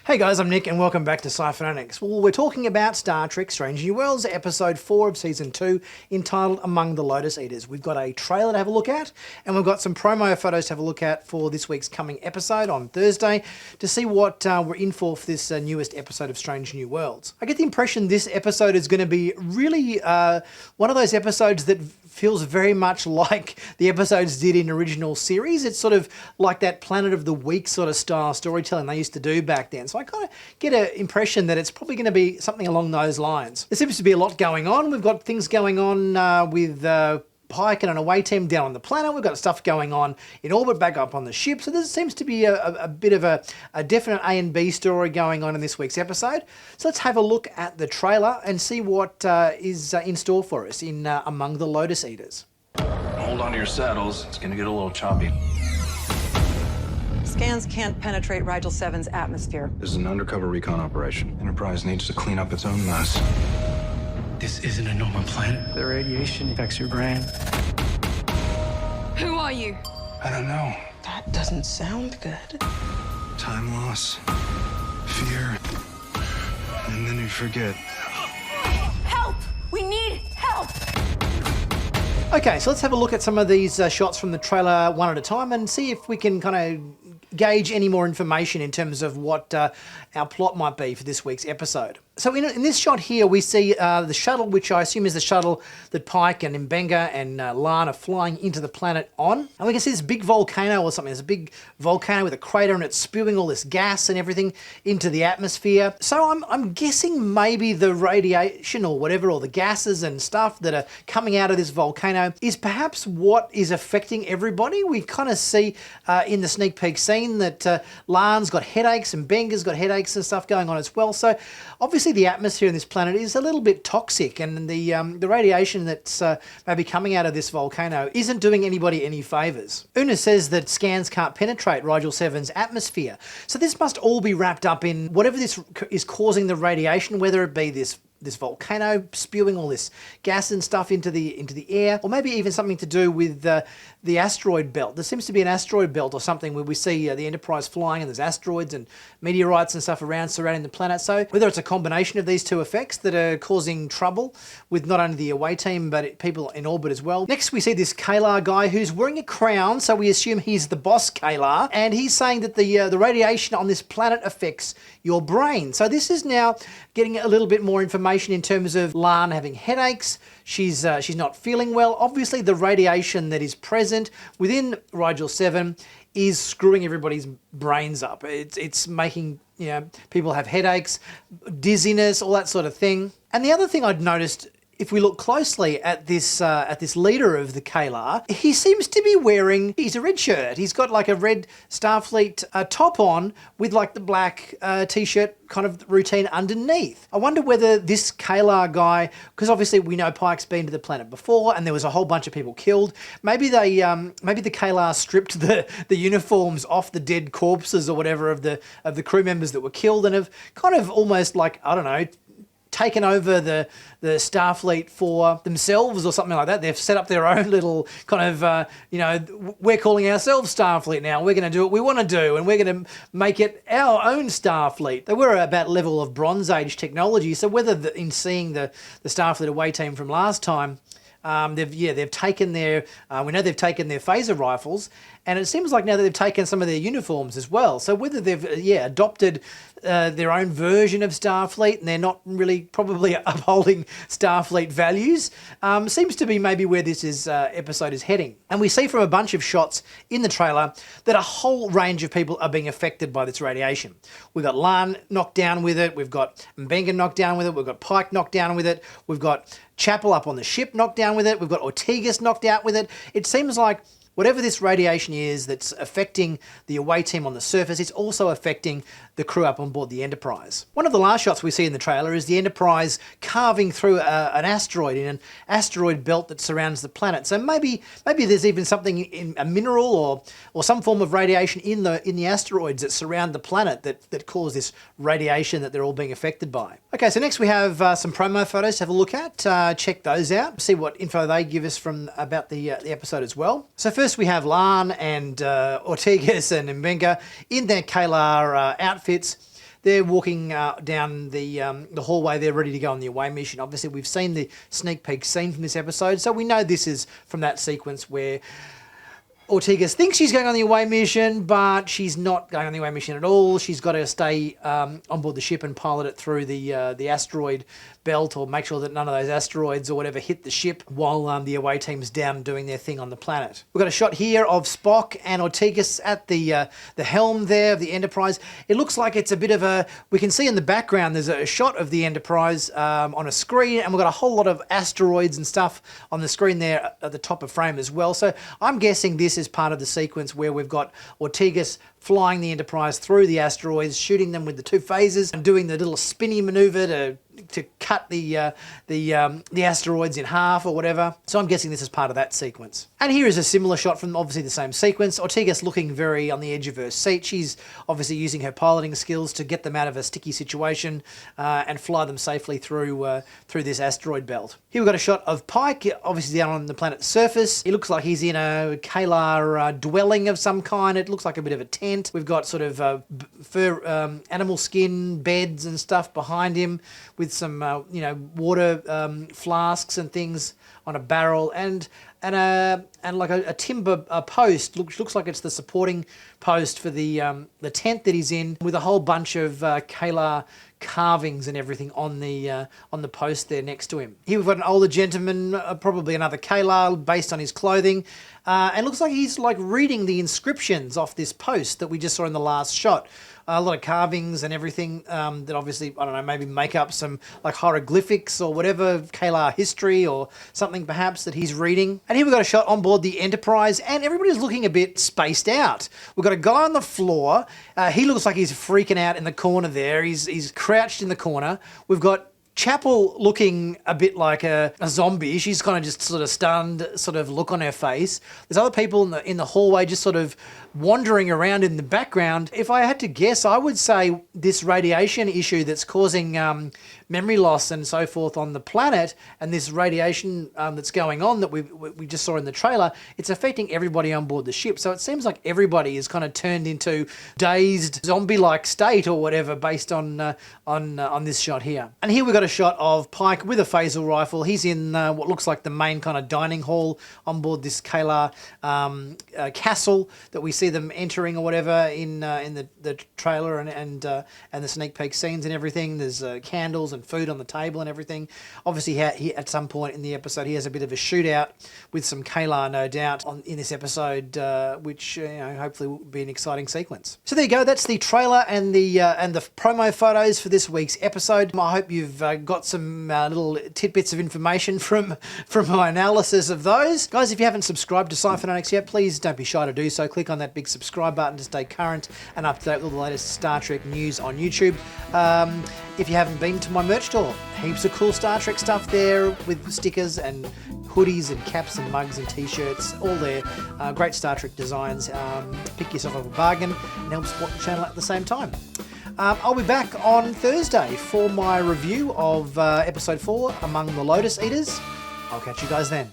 Hey guys, I'm Nick and welcome back to Sci-Finatics. Well, we're talking about Star Trek Strange New Worlds, episode 4 of season 2, entitled Among the Lotus Eaters. We've got a trailer to have a look at, and we've got some promo photos to have a look at for this week's coming episode on Thursday to see what we're in for this newest episode of Strange New Worlds. I get the impression this episode is going to be really one of those episodes that feels very much like the episodes did in original series. It's sort of like that Planet of the Week sort of style storytelling they used to do back then. So I kind of get an impression that it's probably going to be something along those lines. There seems to be a lot going on. We've got things going on with Pike and an away team down on the planet. We've got stuff going on in orbit back up on the ship. So there seems to be a bit of a definite A and B story going on in this week's episode. So let's have a look at the trailer and see what is in store for us in Among the Lotus Eaters. Hold on to your saddles. It's going to get a little choppy. Scans can't penetrate Rigel 7's atmosphere. This is an undercover recon operation. Enterprise needs to clean up its own mess. This isn't a normal planet. The radiation affects your brain. Who are you? I don't know. That doesn't sound good. Time loss, fear, and then you forget. Help! We need help! Okay, so let's have a look at some of these shots from the trailer one at a time and see if we can kind of gauge any more information in terms of what our plot might be for this week's episode. So in this shot here, we see the shuttle, which I assume is the shuttle that Pike and Mbenga and Lan are flying into the planet on. And we can see this big volcano or something. There's a big volcano with a crater and it's spewing all this gas and everything into the atmosphere. So I'm guessing maybe the radiation or whatever, or the gases and stuff that are coming out of this volcano is perhaps what is affecting everybody. We kind of see in the sneak peek scene that Lan's got headaches and Benga's got headaches and stuff going on as well. So obviously the atmosphere in this planet is a little bit toxic, and the radiation that's maybe coming out of this volcano isn't doing anybody any favours. Una says that scans can't penetrate Rigel 7's atmosphere. So this must all be wrapped up in whatever this is causing the radiation, whether it be this volcano spewing all this gas and stuff into the air, or maybe even something to do with the asteroid belt. There seems to be an asteroid belt or something where we see the Enterprise flying and there's asteroids and meteorites and stuff around surrounding the planet. So whether it's a combination of these two effects that are causing trouble with not only the away team but people in orbit as well. Next we see this Kalar guy who's wearing a crown, so we assume he's the boss Kalar, and he's saying that the radiation on this planet affects your brain. So this is now getting a little bit more information in terms of Lan having headaches. She's not feeling well. Obviously the radiation that is present within Rigel 7 is screwing everybody's brains up. It's making people have headaches, dizziness, all that sort of thing. And the other thing I'd noticed, if we look closely at this leader of the Kalar, he seems to be wearing, he's a red shirt. He's got like a red Starfleet top on with like the black t-shirt kind of routine underneath. I wonder whether this Kalar guy, because obviously we know Pike's been to the planet before and there was a whole bunch of people killed. Maybe the Kalar stripped the uniforms off the dead corpses or whatever of the crew members that were killed and have kind of almost like, I don't know, taken over the Starfleet for themselves or something like that. They've set up their own little kind of, we're calling ourselves Starfleet now. We're going to do what we want to do and we're going to make it our own Starfleet. They were about level of Bronze Age technology, so whether in seeing the Starfleet away team from last time, they've taken their, we know they've taken their phaser rifles, and it seems like now that they've taken some of their uniforms as well. So whether they've, adopted their own version of Starfleet and they're not really probably upholding Starfleet values, seems to be maybe where this episode is heading. And we see from a bunch of shots in the trailer that a whole range of people are being affected by this radiation. We've got Lan knocked down with it, we've got Mbenga knocked down with it, we've got Pike knocked down with it, we've got Chapel up on the ship knocked down with it, we've got Ortegas knocked out with it. It seems like whatever this radiation is that's affecting the away team on the surface, it's also affecting the crew up on board the Enterprise. One of the last shots we see in the trailer is the Enterprise carving through an asteroid in an asteroid belt that surrounds the planet. So maybe there's even something in a mineral or some form of radiation in the asteroids that surround the planet that cause this radiation that they're all being affected by. Okay, so next we have some promo photos to have a look at. Check those out, see what info they give us about the episode as well. So first we have Lan and Ortegas and Mbenga in their Kalar outfits. they're walking down the hallway. They're ready to go on the away mission. Obviously, we've seen the sneak peek scene from this episode, so we know this is from that sequence where Ortegas thinks she's going on the away mission, but she's not going on the away mission at all. She's got to stay on board the ship and pilot it through the asteroid belt, or make sure that none of those asteroids or whatever hit the ship while the away team's down doing their thing on the planet. We've got a shot here of Spock and Ortegas at the helm there of the Enterprise. It looks like it's a bit of a... We can see in the background there's a shot of the Enterprise on a screen, and we've got a whole lot of asteroids and stuff on the screen there at the top of frame as well. So I'm guessing this is part of the sequence where we've got Ortegas flying the Enterprise through the asteroids, shooting them with the 2 phasers, and doing the little spinny maneuver to cut the asteroids in half or whatever. So I'm guessing this is part of that sequence. And here is a similar shot from obviously the same sequence. Ortegas looking very on the edge of her seat. She's obviously using her piloting skills to get them out of a sticky situation and fly them safely through this asteroid belt. Here we've got a shot of Pike, obviously down on the planet's surface. He looks like he's in a Kalar dwelling of some kind. It looks like a bit of a tent. We've got sort of fur, animal skin beds and stuff behind him, with some water flasks and things on a barrel, and like a timber post. Looks like it's the supporting post for the tent that he's in, with a whole bunch of Kalar carvings and everything on the post there next to him. Here we've got an older gentleman, probably another Kalar, based on his clothing, and looks like he's like reading the inscriptions off this post that we just saw in the last shot. A lot of carvings and everything that obviously, I don't know, maybe make up some like hieroglyphics or whatever, Kalar history or something perhaps that he's reading. And here we've got a shot on board the Enterprise, and everybody's looking a bit spaced out. We've got a guy on the floor. He looks like he's freaking out in the corner there. He's crouched in the corner. We've got Chapel looking a bit like a zombie. She's kind of just sort of stunned sort of look on her face. There's other people in the hallway just sort of wandering around in the background. If I had to guess, I would say this radiation issue that's causing memory loss and so forth on the planet, and this radiation that's going on that we just saw in the trailer, it's affecting everybody on board the ship. So it seems like everybody is kind of turned into dazed zombie-like state or whatever based on this shot here. And here we've got a shot of Pike with a phaser rifle. He's in what looks like the main kind of dining hall on board this Kalar castle that we see them entering or whatever in the trailer and the sneak peek scenes and everything. There's candles and food on the table and everything. Obviously, he at some point in the episode he has a bit of a shootout with some Kalar, no doubt, in this episode, which hopefully will be an exciting sequence. So there you go. That's the trailer and the promo photos for this week's episode. I hope you've got some little tidbits of information from my analysis of those. Guys, if you haven't subscribed to Sci-Finatics yet, please don't be shy to do so. Click on that big subscribe button to stay current and up to date with all the latest Star Trek news on YouTube. If you haven't been to my merch store, heaps of cool Star Trek stuff there with stickers and hoodies and caps and mugs and t-shirts, all there. Great Star Trek designs. Pick yourself up a bargain and help support the channel at the same time. I'll be back on Thursday for my review of episode 4, Among the Lotus Eaters. I'll catch you guys then.